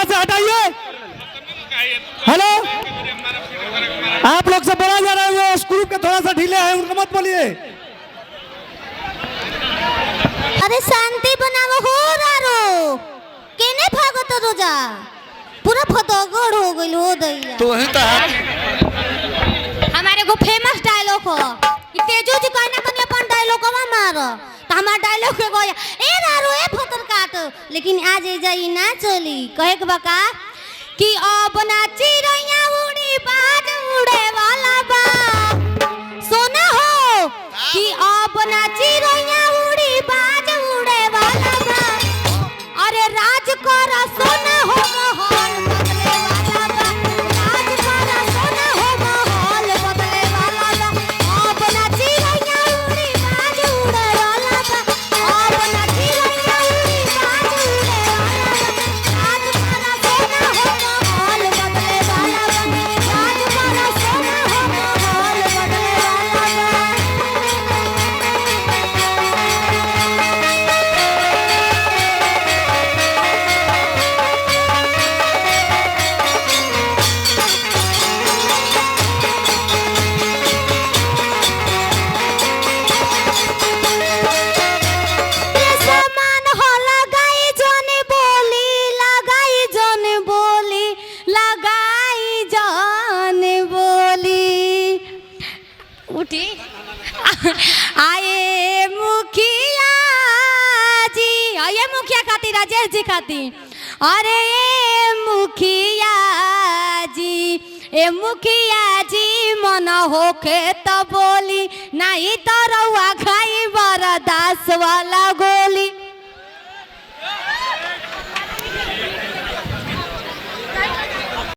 से हटाइए। हेलो, आप लोग से बोला जा रहा है वो स्क्रू के थोड़ा सा ढीले हैं, उनको मत बोलिए। अरे शांति बनावो हो रारो केने भागत रोजा पूरा फतोगड़ हो गइल हो दैया। तो है हमारे को फेमस डायलॉग हो कि तेजू जी कहने कने अपन डायलॉग कवा मार त हमार डायलॉग के गया ए रारो ए फतर काट लेकिन आज ए जाई ना चली कहे के बका कि अब ना चिड़ैया उड़ी बाज उड़े वाला बा सोना हो कि अब ना चिड़ैया उड़ी बाज उड़े वाला बा अरे राज कर सोना हो महल बदले वाला बा राज कर सोना हो महल बदले वाला बा अब ना चिड़ैया उड़ी बाज उड़े वाला बा अब ना चिड़ैया उड़ी बाज उड़े वाला बा राज कर सोना हो महल बदले वाला बा राज कर सोना हो महल बदले वाला बा। समान हो लगाई जने बोली लगाई जने बोली लगाई जने बोली उठी आए मुखिया जी आए मुखिया खाती राजेश जी खाती अरे ए मुखिया जी मन होके तो बोली नहीं तो रउआ खाई बरदास वाला